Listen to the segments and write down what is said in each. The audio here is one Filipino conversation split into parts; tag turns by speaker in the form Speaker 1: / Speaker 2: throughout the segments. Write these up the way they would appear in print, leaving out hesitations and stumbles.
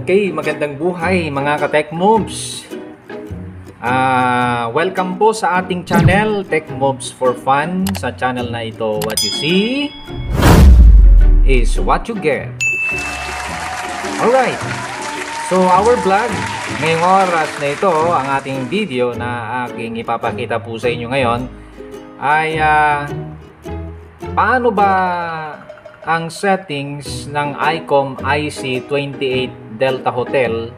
Speaker 1: Okay, magandang buhay mga ka-Tech Moves. Welcome po sa ating channel, Tech Moves for Fun. Sa channel na ito, what you see is what you get. Alright, so our vlog, ngayong oras na ito, ang ating video na aking ipapakita po sa inyo ngayon ay paano ba ang settings ng ICOM IC28 Delta Hotel,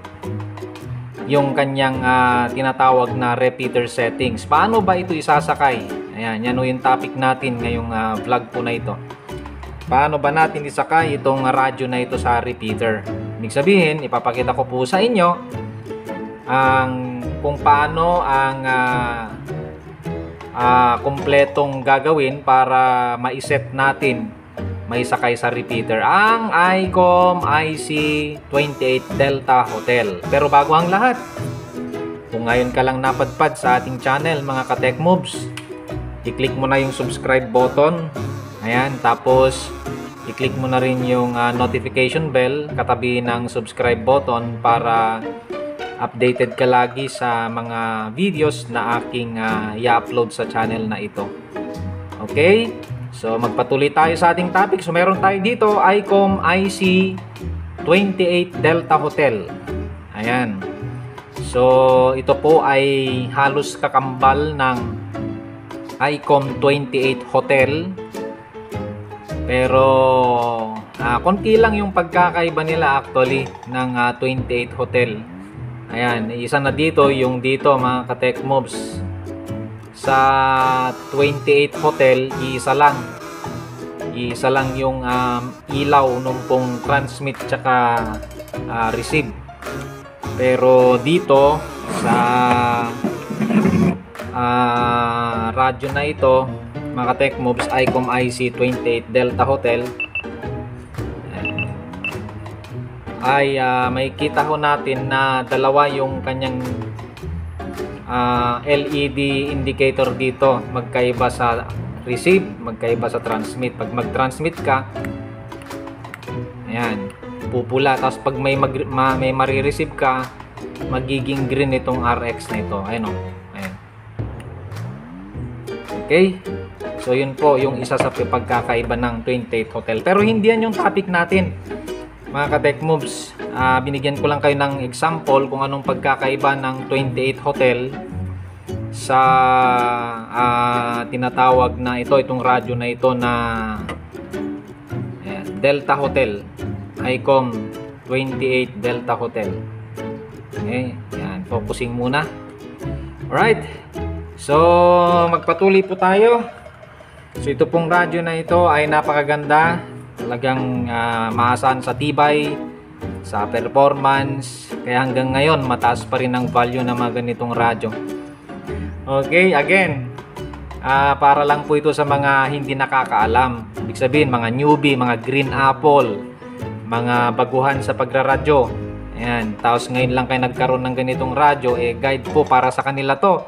Speaker 1: yung kanyang tinatawag na repeater settings. Paano ba ito isasakay? Ayan, yan yung topic natin ngayong vlog po na ito. Paano ba natin isakay itong radyo na ito sa repeater? Ibig sabihin, ipapakita ko po sa inyo kung paano ang kumpletong gagawin para maiset natin, maisakay sa repeater ang ICOM IC28 Delta Hotel. Pero bago ang lahat, kung ngayon ka lang napadpad sa ating channel mga ka-Tech Moves, i-click mo na yung subscribe button. Ayan, tapos i-click mo na rin yung notification bell katabi ng subscribe button para updated ka lagi sa mga videos na aking i-upload sa channel na ito. Okay? So magpatuloy tayo sa ating topic. So meron tayo dito ICOM IC28 Delta Hotel. Ayan. So ito po ay halos kakambal ng ICOM 28 Hotel. Pero konti lang yung pagkakaiba nila actually ng 28 Hotel. Ayan, isa na dito yung dito mga ka-Tech Moves. Sa 28 Hotel, isa lang yung ilaw nung pong transmit tsaka receive. Pero dito sa radyo na ito mga Tech Moves ICOM IC28 Delta Hotel ay makikita ho natin na dalawa yung kanyang LED indicator dito, magkaiba sa receive, magkaiba sa transmit. Pag mag-transmit ka, ayan, pupula. Tapos pag may marireceive ka, magiging green itong RX na ito. Ayan o. Ayan. Okay? So yun po yung isa sa pagkakaiba ng 28 Hotel. Pero hindi yan yung topic natin mga ka-Tech Moves. Binigyan ko lang kayo ng example kung anong pagkakaiba ng 28 Hotel sa tinatawag na itong radyo na ito na Delta Hotel, ICOM 28 Delta Hotel. Okay, yan, focusing muna. Alright, so magpatuloy po tayo. So ito pong radyo na ito ay napakaganda, talagang maasahan sa tibay, sa performance, kaya hanggang ngayon mataas pa rin ang value ng mga ganitong radyo. Okay, again, para lang po ito sa mga hindi nakakaalam. Ibig sabihin, mga newbie, mga green apple, mga baguhan sa pagraradyo. Ayan, tapos ngayon lang kayo nagkaroon ng ganitong radyo, guide po para sa kanila to.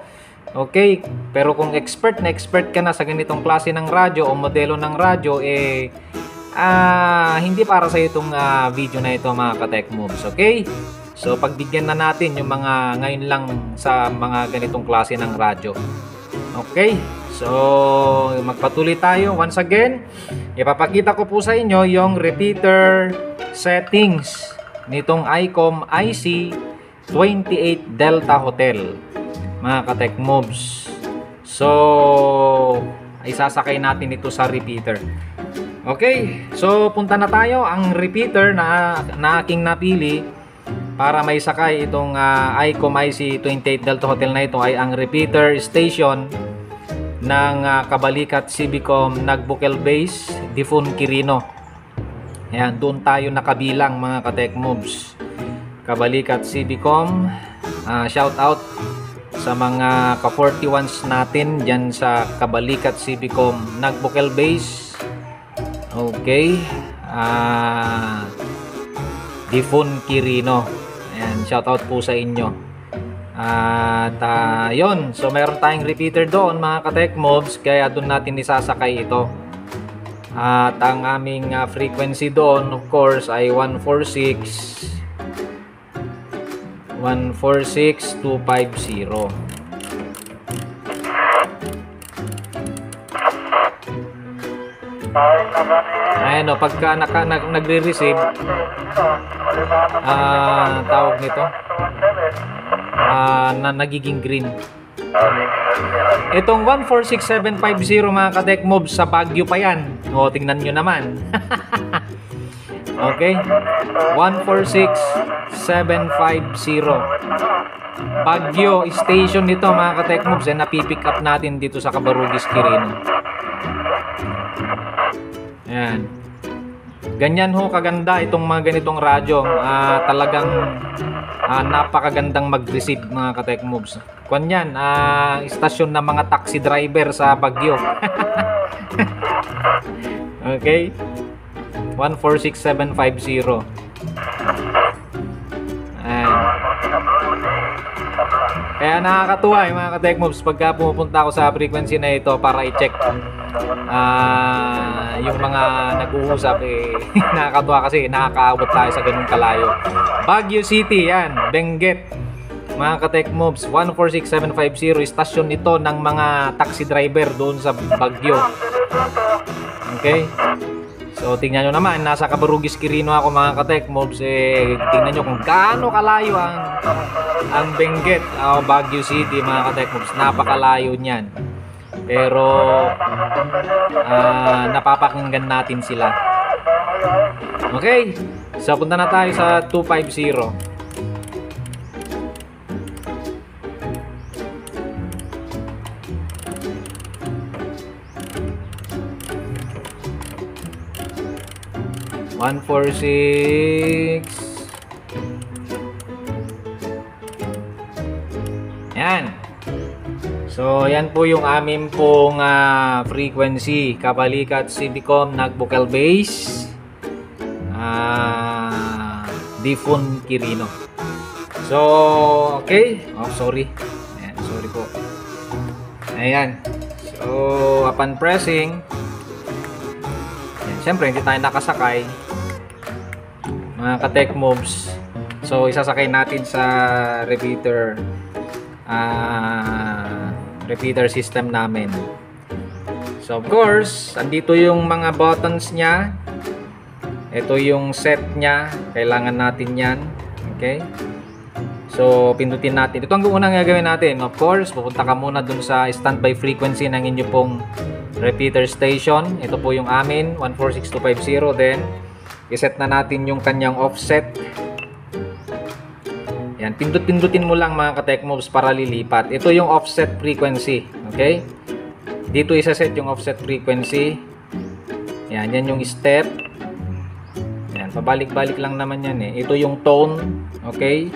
Speaker 1: Okay, pero kung expert ka na sa ganitong klase ng radyo o modelo ng radyo, hindi para sa itong video na ito mga ka-Tech Moves. Okay, so pagbigyan na natin yung mga ngayon lang sa mga ganitong klase ng radyo. Okay, so magpatuloy tayo. Once again, ipapakita ko po sa inyo yung repeater settings nitong ICOM IC28 Delta Hotel mga ka-Tech Moves. So isasakay natin ito sa repeater. Okay, so punta na tayo. Ang repeater na aking napili para may sakay itong ICOM IC28 Delta Hotel na ito ay ang repeater station ng Kabalikat Cibicom Nagbukel Base, Difun Quirino. Ayan, doon tayo nakabilang mga ka-Tech Moves. Kabalikat Cibicom, shout out sa mga ka-41s natin dyan sa Kabalikat Cibicom Nagbukel Base. Okay, Difun Quirino. Ayan, shout out po sa inyo. At yun, so meron tayong repeater doon mga ka-Tech Moves, kaya doon natin isasakay ito. At ang aming frequency doon of course ay 146 146250. Ayan o, pagka nagre-receive, tawag nito, nagiging green. Itong 146750 mga ka-tech moves, sa Baguio pa yan. O, tingnan nyo naman. Okay, 146750 Baguio station nito mga ka-tech moves, napipick up natin dito sa Cabarugis, Quirino. Ayan. Ganyan ho kaganda itong mga ganitong radyo. Talagang napakagandang mag-receive mga ka-tech moves. Kwan yan, istasyon ng mga taxi driver sa Baguio. Okay, 146750. Ayan. Kaya nakakatuwa mga ka-tech moves pagka pumupunta ako sa frequency na ito para i-check yung mga nag-uusap. Nakakatuwa kasi nakakaabot tayo sa ganung kalayo. Baguio City, yan, Benguet mga ka-tech moves. 146750, istasyon ito ng mga taxi driver doon sa Baguio. Okay, so tingnan nyo naman, nasa Cabarugis, Quirino ako mga ka-tech moves. Tingnan nyo kung gaano kalayo ang Benguet, Baguio City mga ka-tech moves. Napakalayo niyan, pero napapakinggan natin sila. Okay, so punta na tayo sa 250. One, 146. Yan. So, yan po yung amin pong frequency. Kabalikat, Civicom, Nagbukel Base, Difun, Quirino. So, okay. Oh, sorry. Ayan, sorry po. Ayan. So, upon pressing, siyempre hindi tayo nakasakay mga ka-tech moves. So isasakay natin sa repeater system namin. So of course, andito yung mga buttons nya. Ito yung set nya. Kailangan natin yan. Okay, so pindutin natin. Ito ang unang gagawin natin. Of course, pupunta ka muna dun sa standby frequency ng inyo pong repeater station. Ito po yung amin, 146250. Then iset na natin yung kanyang offset. Yan, pindut-pindutin mo lang mga ka-tech moves para lilipat. Ito yung offset frequency. Okay, dito isa-set yung offset frequency. Yan, yan yung step. Yan, pabalik-balik lang naman yan eh. Ito yung tone. Okay,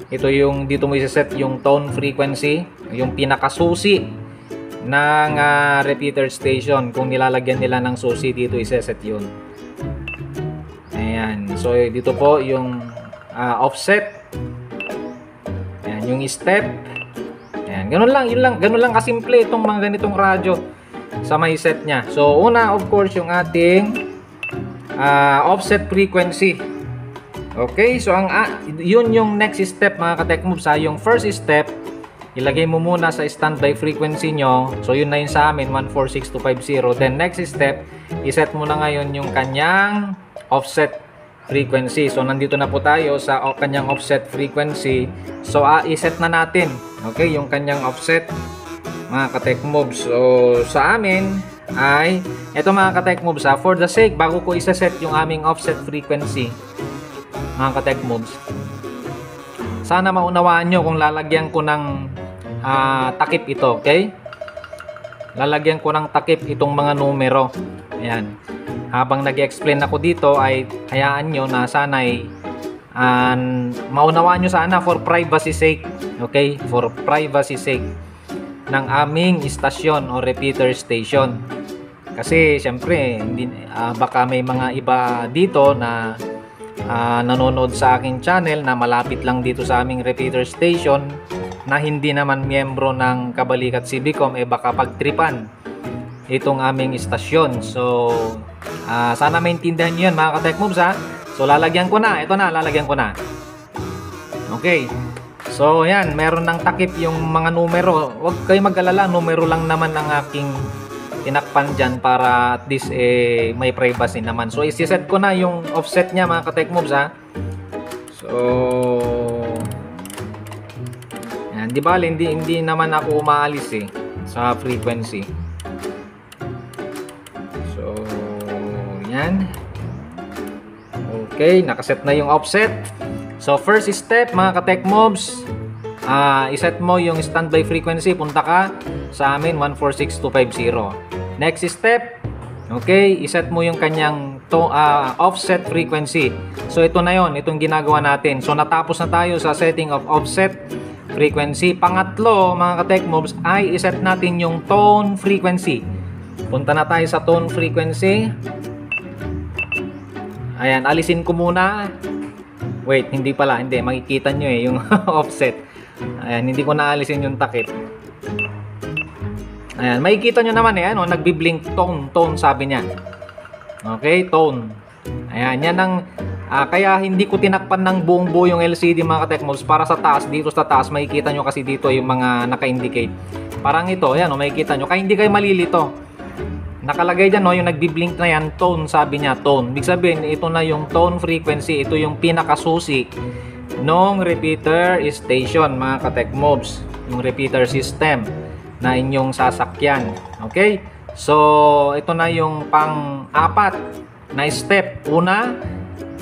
Speaker 1: ito yung dito mo isa-set yung tone frequency, yung pinakasusi ng repeater station. Kung nilalagyan nila ng susi, dito iseset yun. Ayan, so dito po yung offset. Ayan, yung step. Ayan, ganun lang, yun lang, ganun lang kasimple itong mga ganitong radyo sa may set nya. So una, of course, yung ating offset frequency. Okay, so yun yung next step mga ka-tech moves. Yung first step, ilagay mo muna sa standby frequency nyo. So yun na yun sa amin, 146250. Then next step, iset mo na ngayon yung kanyang offset frequency. So nandito na po tayo sa kanyang offset frequency. So iset na natin, okay, yung kanyang offset mga ka-tech moves. So sa amin ay eto mga ka-tech moves, for the sake, bago ko iseset yung aming offset frequency mga ka-tech moves, sana maunawaan nyo kung lalagyan ko ng takip ito. Okay, lalagyan ko ng takip itong mga numero. Ayan, habang nag-explain ako dito ay hayaan nyo na sana ay maunawaan nyo sana for privacy sake. Okay, for privacy sake ng aming istasyon o repeater station. Kasi syempre baka may mga iba dito na nanonood sa aking channel na malapit lang dito sa aming repeater station na hindi naman miyembro ng Kabalikat Civicom, baka pagtripan itong aming istasyon. So sana maintindihan nyo yan mga ka-tech moves ha. So lalagyan ko na, ito na, lalagyan ko na. Okay, So, yan, meron ng takip yung mga numero. Huwag kayo mag-alala, numero lang naman ang aking tinakpan dyan para at least may privacy naman. So, isi-set ko na yung offset niya mga ka-tech moves ha. So, yan, di ba, hindi naman ako umaalis sa frequency. So, yan. Okay, nakaset na yung offset. So, first step mga ka-tech moves, iset mo yung standby frequency, punta ka sa amin 146250. Next step, okay, iset mo yung kanyang offset frequency. So, ito na yon, itong ginagawa natin. So, natapos na tayo sa setting of offset frequency. Pangatlo, mga ka-tech moves, ay iset natin yung tone frequency. Punta na tayo sa tone frequency. Ayan, alisin ko muna. Wait, hindi pala. Hindi, makikita nyo yung offset. Ayan, hindi ko naalisin yung takip. Ayan, makikita nyo naman ano, nagbi-blink tone sabi niya. Okay, tone. Ayan, yan ang kaya hindi ko tinakpan ng buong buo yung LCD mga ka-tech moves para sa taas. Dito sa taas, makikita nyo kasi dito yung mga naka-indicate. Parang ito, ayan, makikita nyo. Kaya hindi kayo malilito. Nakalagay dyan, yung nagbi-blink na yan, tone, sabi niya, tone. Ibig sabihin, ito na yung tone frequency. Ito yung pinakasusi ng repeater station, mga ka-tech moves. Yung repeater system na inyong sasakyan. Okay? So, ito na yung pang-apat na step. Una,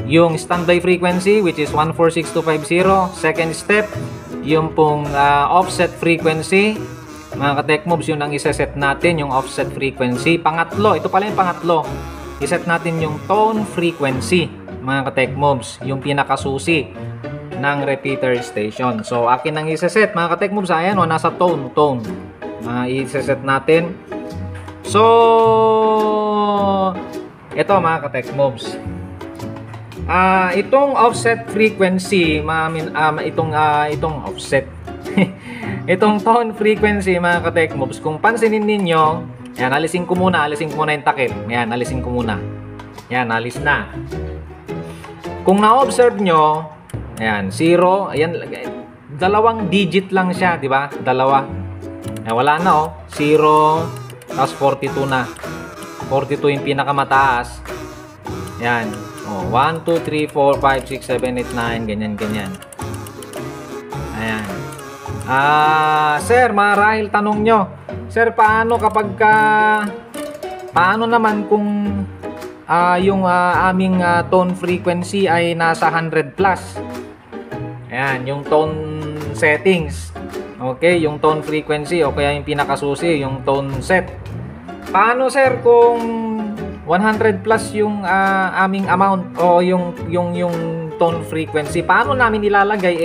Speaker 1: yung standby frequency, which is 146250. Second step, yung pong offset frequency. Mga ka-tech moves, yun ang iseset natin, yung offset frequency. Pangatlo, ito pala yung pangatlo. Iset natin yung tone frequency, mga ka-tech moves, yung pinakasusi ng repeater station. So, akin ang iseset, mga ka-tech moves, ayan, nasa tone. Iseset natin. So, ito mga ka-tech moves. Itong offset frequency, itong offset itong tone frequency mga ka-tech moves, kung pansinin ninyo, yan, alisin ko muna yung takip. Yan, alisin ko muna. Yan, alis na. Kung na-observe nyo, ayan, 0, ayan, dalawang digit lang siya, di ba? Dalawa. Ayan, wala na 0, tapos 42 na. 42 yung pinakamataas. Yan. 1, 2, 3, 4, 5, 6, 7, 8, 9, ganyan. Ayan. Sir, marahil tanong nyo, sir, paano naman kung yung aming tone frequency ay nasa 100 plus? Ayan, yung tone settings. Okay, yung tone frequency o kaya yung pinakasusi, yung tone set. Paano sir kung 100 plus yung aming amount o yung tone frequency? Paano namin ilalagay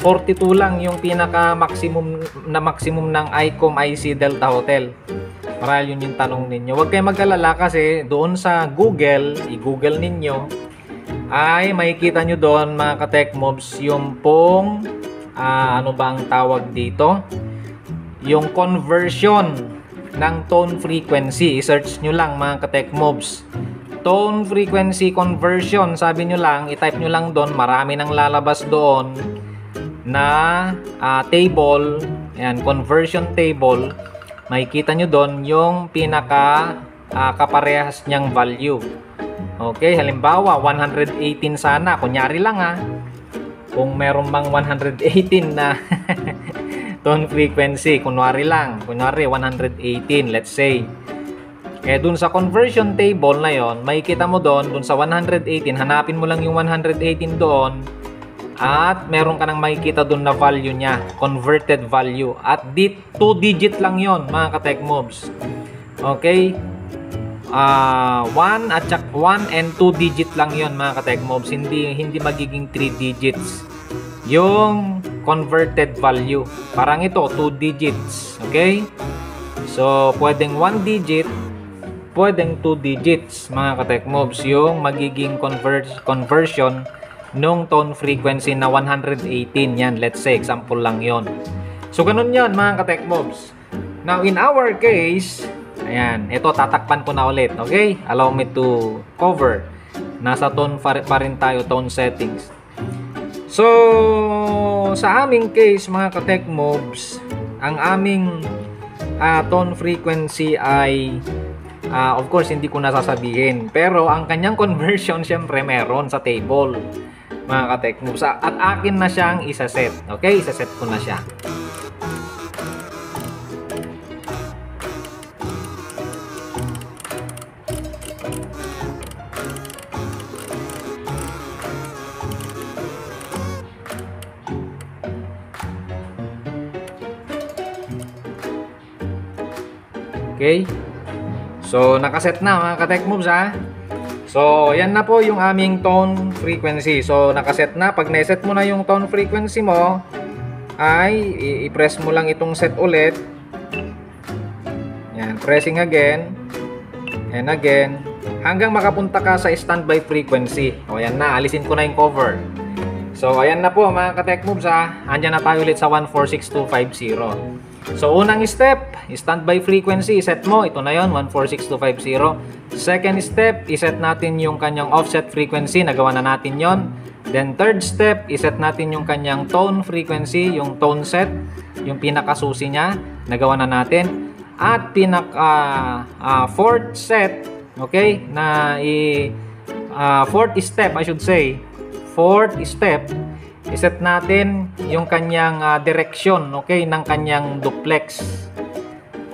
Speaker 1: 42 lang yung pinaka maximum ng ICOM IC Delta Hotel? Marahil yun yung tanong ninyo. Huwag kayong mag-alala kasi doon sa Google, i-google ninyo, ay makikita nyo doon mga ka-tech moves yung pong ano ba ang tawag dito? Yung conversion ng tone frequency. I-search nyo lang mga ka-tech moves. Tone frequency conversion, sabi nyo lang, i-type nyo lang doon, marami nang lalabas doon na table, ayan, conversion table. Makikita nyo doon yung pinaka kaparehas niyang value. Okay, halimbawa 118 sana, kunyari lang kung meron bang 118 na tone frequency, kunwari 118, let's say. Dun sa conversion table na yon, makikita mo dun sa 118, hanapin mo lang yung 118 doon. At meron ka nang makikita doon na value niya, converted value. At 2 digit lang yon mga ka-tech moves. Okay? 1 and 2 digit lang yon mga ka-tech moves. Hindi magiging 3 digits yung converted value. Parang ito, 2 digits. Okay? So, pwedeng 1 digit, pwedeng 2 digits mga ka-tech moves yung magiging conversion nung tone frequency na 118. Yan, let's say, example lang yon. So, ganun yon mga ka-tech moves. Now, in our case, ayan, ito, tatakpan ko na ulit. Okay? Allow me to cover. Nasa tone pa rin tayo, tone settings. So, sa aming case mga ka-tech moves, ang aming tone frequency ay of course hindi ko nasasabihin, pero ang kanyang conversion syempre meron sa table mga ka-tech moves, at akin na siyang isa-set. Okay, isa-set ko na siya. Okay. So, nakaset na mga ka-tech moves ha. So, yan na po yung aming tone frequency. So, nakaset na. Pag na-set mo na yung tone frequency mo, ay i-press mo lang itong set ulit. Yan, pressing again. And again. Hanggang makapunta ka sa standby frequency. O, yan na. Alisin ko na yung cover. So, ayan na po mga ka-tech moves ha. Andyan na tayo ulit sa 146250. So, unang step, standby frequency, iset mo. Ito na yon, 146250. Second step, iset natin yung kanyang offset frequency. Nagawa na natin yon. Then, third step, iset natin yung kanyang tone frequency, yung tone set, yung pinakasusi niya. Nagawa na natin. At fourth set, okay, fourth step, I should say, fourth step, iset natin yung kanyang direction, okay, ng kanyang duplex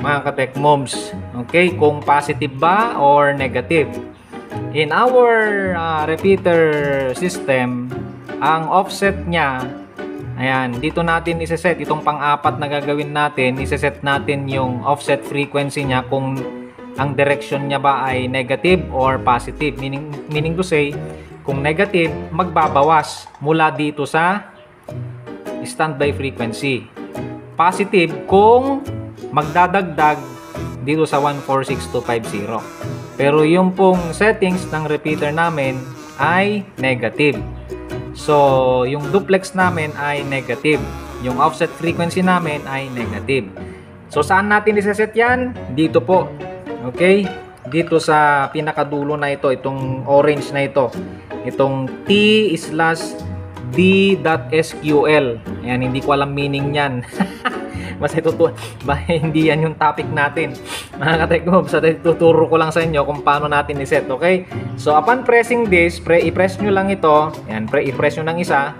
Speaker 1: mga ka-tech moves, okay, kung positive ba or negative. In our repeater system, ang offset niya, ayan, dito natin iseset itong pang-apat na gagawin natin. Iseset natin yung offset frequency niya kung ang direction niya ba ay negative or positive, meaning to say, kung negative, magbabawas mula dito sa standby frequency. Positive kung magdadagdag dito sa 146250. Pero yung pong settings ng repeater namin ay negative. So, yung duplex namin ay negative. Yung offset frequency namin ay negative. So, saan natin iseset yan? Dito po. Okay? Dito sa pinakadulo na ito, itong orange na ito. Itong T/D.SQL. Ayan, hindi ko alam meaning yan. Basta hindi yan yung topic natin. Mga ka-tech moves, tuturo ko lang sa inyo kung paano natin iset. Okay? So, upon pressing this, i-press nyo lang ito. Ayan, i-press nyo ng isa.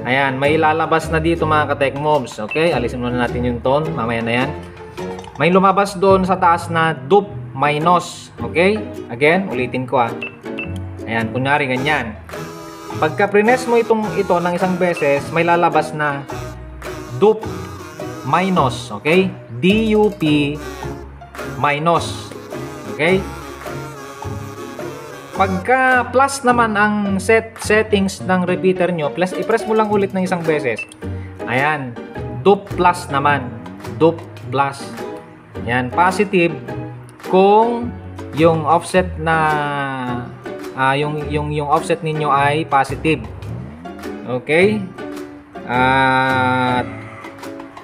Speaker 1: Ayan, may lalabas na dito mga ka-tech moves. Okay? Alisin muna natin yung tone. Mamaya na yan. May lumabas doon sa taas na dup minus. Okay? Again, ulitin ko ah. Ayan, kunyari ganyan. Pagka prines mo ito ng isang beses, may lalabas na dup minus, okay? DUP minus. Okay? Pagka plus naman ang settings ng repeater nyo, plus i-press mo lang ulit ng isang beses. Ayan, dup plus naman. Dup plus. Ayan, positive kung yung offset na yung offset ninyo ay positive. Okay? At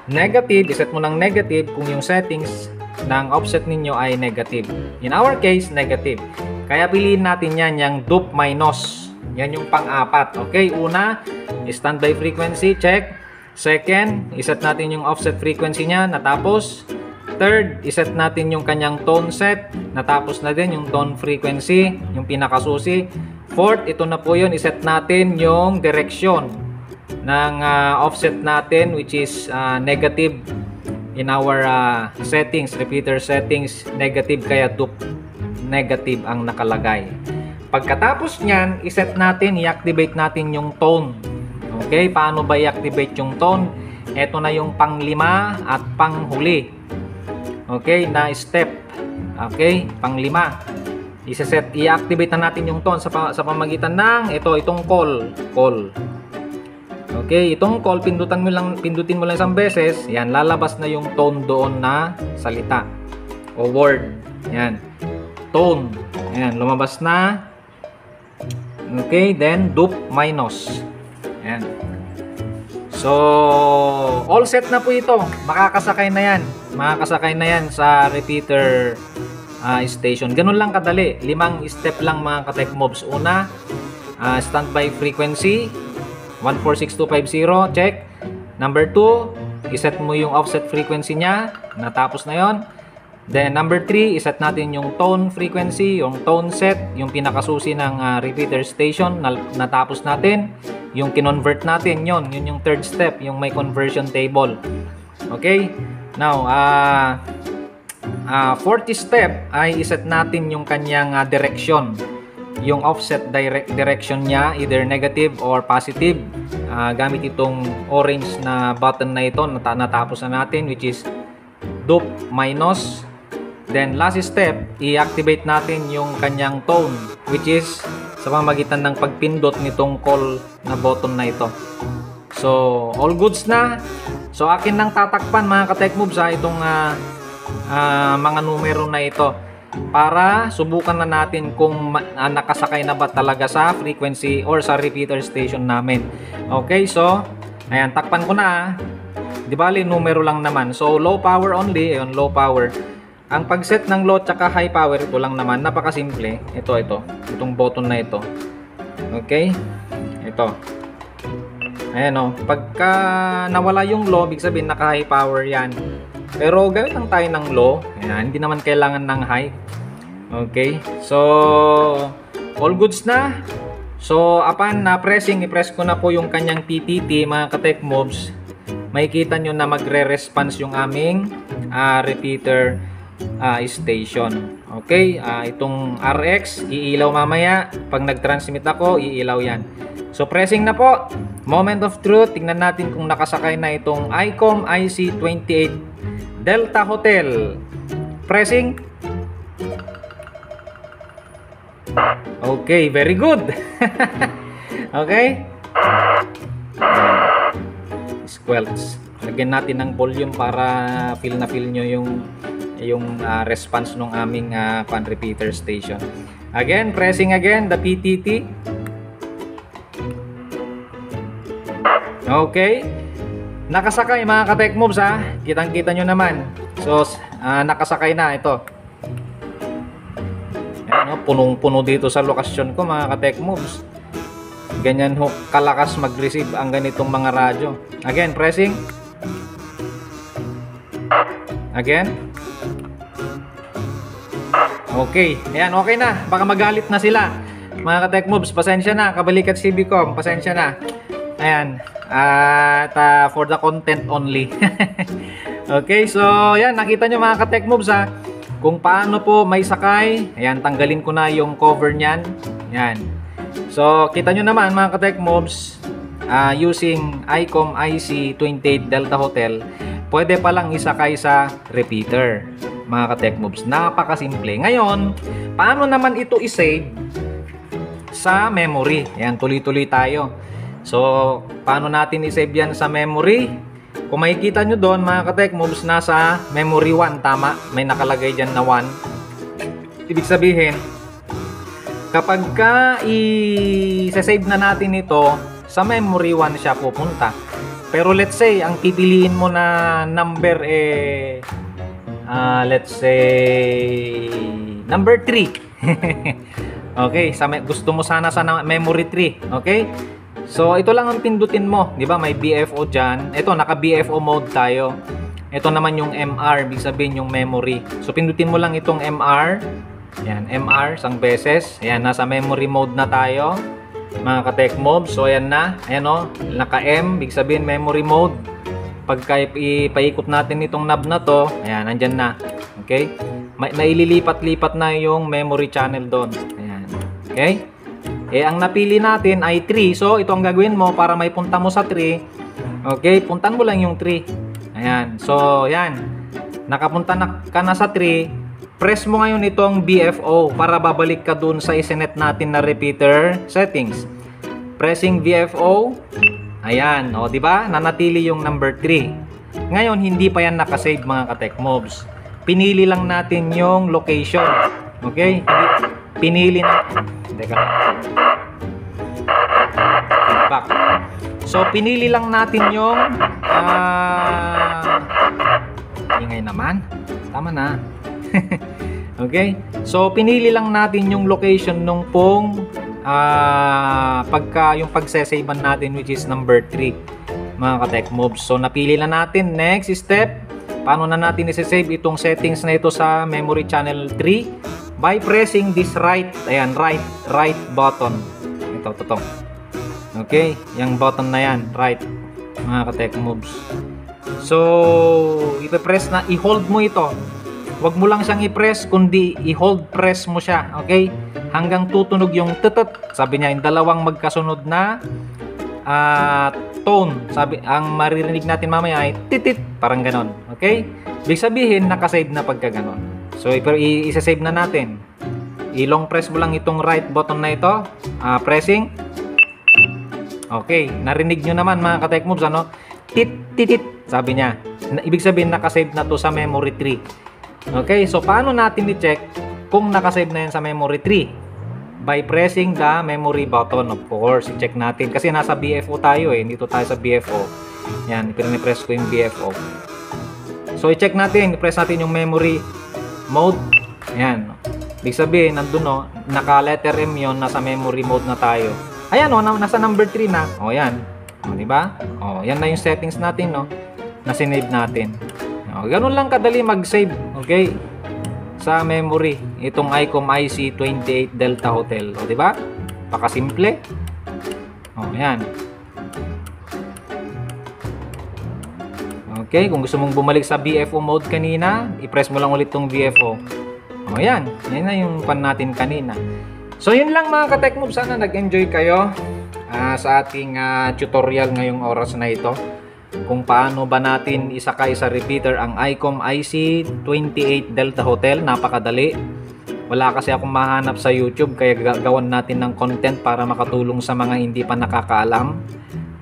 Speaker 1: negative, iset mo ng negative kung yung settings ng offset ninyo ay negative. In our case, negative. Kaya piliin natin yan, yung dup minus. Yan yung pang-apat. Okay? Una, standby frequency, check. Second, iset natin yung offset frequency niya, natapos. Third, iset natin yung kanyang tone set. Natapos na din yung tone frequency, yung pinakasusi. Fourth, ito na po yun. Iset natin yung direction ng offset natin, which is negative in our settings, repeater settings, negative, kaya dup negative ang nakalagay. Pagkatapos nyan, iset natin, i-activate natin yung tone. Okay, paano ba i-activate yung tone? Ito na yung pang-5 at pang-huli. Okay, na step. Okay, pang-5. I-activate na natin yung tone sa pamagitan ng itong call. Okay, itong call, pindutin mo lang isang beses. Yan, lalabas na yung tone doon na salita o word. Yan, tone. Yan, lumabas na. Okay, then dup minus. Yan. So, all set na po ito. Makakasakay na yan. Makakasakay na yan sa repeater station. Ganun lang kadali. 5 step lang mga ka-tech moves. Una, standby frequency. 146250, check. Number 2, iset mo yung offset frequency niya, natapos na yon. Then number 3, iset natin yung tone frequency, yung tone set, yung pinakasusi ng repeater station, natapos natin. Yung kinonvert natin, yun yung third step, yung may conversion table. Okay? Now, 40 step ay iset natin yung kanyang direction. Yung offset direction niya, either negative or positive. Gamit itong orange na button na ito, natapos na natin, which is dope minus. Then last step, i-activate natin yung kanyang tone, which is sa pamamagitan ng pagpindot nitong call na button na ito. So, all goods na. So, akin lang tatakpan mga ka-tech moves itong mga numero na ito para subukan na natin kung nakasakay na ba talaga sa frequency or sa repeater station namin. Okay, so, ayan, takpan ko na. Di bali, numero lang naman. So, low power only. Ayun, low power. Ang pag-set ng low tsaka high power, ito lang naman. Napakasimple. Itong button na ito. Okay? Ito. Ayan o. Pagka nawala yung low, ibig sabihin naka-high power yan. Pero gawin lang tayo ng low. Ayan, hindi naman kailangan ng high. Okay? So, all goods na. So, upon na pressing, i-press ko na po yung kanyang PTT, mga ka-tech moves. Makikita nyo na magre-response yung aming repeater station. Okay, itong RX iilaw mamaya. Pag nag-transmit ako, iilaw yan. So pressing na po. Moment of truth. Tingnan natin kung nakasakay na itong ICOM IC28 Delta Hotel. Pressing. Okay, very good. Okay. Squelch. Lagyan natin ng volume para feel na feel nyo yung response ng aming pan repeater station. Again, pressing again the PTT. Okay. Nakasakay mga ka-tech moves Kitang-kita nyo naman. So, nakasakay na ito. Ayan, punong-puno dito sa lokasyon ko mga ka-tech moves. Ganyan ho kalakas mag-receive ang ganitong mga radyo. Again, pressing. Again. Okay. Ayan, okay na. Baka magalit na sila. Mga ka-tech moves, pasensya na. Kabalikat CBCom, pasensya na. Ayan. At for the content only. Okay, so ayan, nakita nyo mga ka-tech moves kung paano po may sakay. Ayan, tanggalin ko na yung cover nyan. Ayan. So, kita nyo naman mga ka-tech moves, using ICOM IC28 Delta Hotel, pwede palang isakay sa repeater. Mga ka-tech moves, napakasimple. Ngayon, paano naman ito i-save sa memory? Ayan, tuloy-tuloy tayo. So, paano natin i-save yan sa memory? Kung makikita nyo doon, mga ka-tech moves, nasa memory 1, tama? May nakalagay dyan na 1. Ibig sabihin, kapag ka i-save na natin ito, sa memory 1 siya pupunta. Pero let's say, ang pipiliin mo na number let's say number 3. Okay, gusto mo sana sa memory 3. Okay? So, ito lang ang pindutin mo. Di ba? May BFO dyan. Ito, naka BFO mode tayo. Ito naman yung MR. Ibig sabihin yung memory. So, pindutin mo lang itong MR. Ayan, MR, isang beses. Ayan, nasa memory mode na tayo. Mga ka-tech moves. So, ayan na. Ayan o, naka-M. Ibig sabihin memory mode. Pagka ipaikot natin itong knob na to, ayan, nandyan na. Okay? Naililipat-lipat na yung memory channel doon. Ayan. Okay? Ang napili natin ay 3. So, ito ang gagawin mo para may punta mo sa 3. Okay? Puntan mo lang yung 3. Ayan. So, ayan. Nakapunta ka na sa 3. Press mo ngayon itong BFO para babalik ka dun sa isinet natin na repeater settings. Pressing BFO. Ayan, o, di ba? Nanatili yung number 3. Ngayon, hindi pa yan nakasave mga ka-tech moves. Pinili lang natin yung location. Okay? Pinili na. Teka lang. Feedback. So, pinili lang natin yung ingay naman. Tama na. Okay? So, pinili lang natin yung location nung pong pagka yung pagse-savean natin, which is number 3, mga ka-tech moves. So napili na natin. Next step, paano na natin i-save itong settings na ito sa memory channel 3? By pressing this right button. Ito. Okay, yung button na yan, right, mga ka-tech moves. So i-press na, i-hold mo ito. Huwag mo lang siyang i-press, kundi i-hold press mo siya, okay? Hanggang tutunog yung tutut. Sabi niya, yung dalawang magkasunod na tone. Sabi, ang maririnig natin mamaya ay titit, parang ganon, okay? Ibig sabihin, nakasave na pagka ganon. So i-save na natin. I-long press mo lang itong right button na ito, pressing. Okay, narinig nyo naman mga ka-tech moves, ano? Titit, sabi niya. Ibig sabihin, nakasave na to sa memory 3. Okay, so paano natin i-check kung nakasave na yan sa memory 3? By pressing the memory button, of course. I-check natin kasi nasa BFO tayo eh. Dito tayo sa BFO. Yan, pinipress ko yung BFO. So i-check natin, i-press natin yung memory mode. Yan. Ibig sabihin, nandun no, naka letter M yon, nasa memory mode na tayo. Ayan o, nasa number 3 na. O yan. O, diba? O, yan na yung settings natin, no, na sinave natin. O, ganun lang kadali mag-save, okay, sa memory itong ICOM IC28 Delta Hotel. O, diba? Pakasimple. O, yan. Okay, kung gusto mong bumalik sa BFO mode kanina, i-press mo lang ulit tong BFO. O, yan. Yan na yung pan natin kanina. So, yun lang mga ka-tech moves. Sana nag-enjoy kayo sa ating tutorial ngayong oras na ito. Kung paano ba natin isakay sa repeater ang ICOM IC28 Delta Hotel. Napakadali. Wala kasi akong mahanap sa YouTube, kaya gagawan natin ng content para makatulong sa mga hindi pa nakakaalam.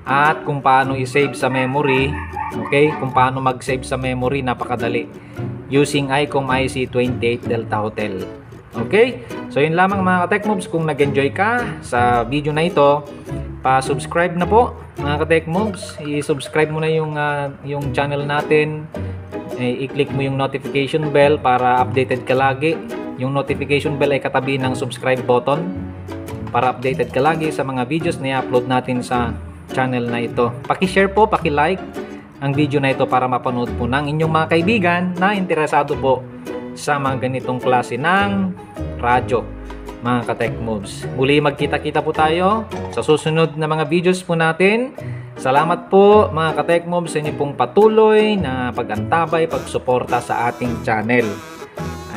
Speaker 1: At kung paano i-save sa memory, okay, kung paano mag-save sa memory, napakadali, using ICOM IC28 Delta Hotel. Okay, so yun lamang mga ka-tech moves. Kung nag-enjoy ka sa video na ito, pa-subscribe na po mga ka-tech moves. I-subscribe mo na yung channel natin. I-click mo yung notification bell para updated ka lagi. Yung notification bell ay katabi ng subscribe button para updated ka lagi sa mga videos na i-upload natin sa channel na ito. Paki-share po, paki-like ang video na ito para mapanood po ng inyong mga kaibigan na interesado po sa mga ganitong klase ng radyo, mga ka-tech moves. Muli magkita-kita po tayo sa susunod na mga videos po natin. Salamat po mga ka-tech moves sa inyo pong patuloy na pag-antabay, pagsuporta sa ating channel.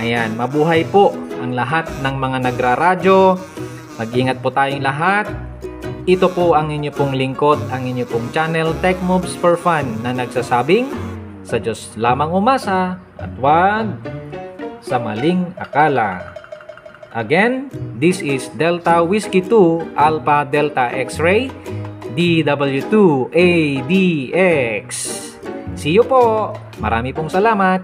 Speaker 1: Ayan, mabuhay po ang lahat ng mga nagraradyo. Mag-ingat po tayong lahat. Ito po ang inyo pong lingkod, ang inyo pong channel Tech Moves for Fun na nagsasabing sa Diyos lamang umasa at wag sa maling akala. Again, this is Delta Whiskey 2 Alpha Delta X-Ray DW2ADX. See you po. Marami pong salamat.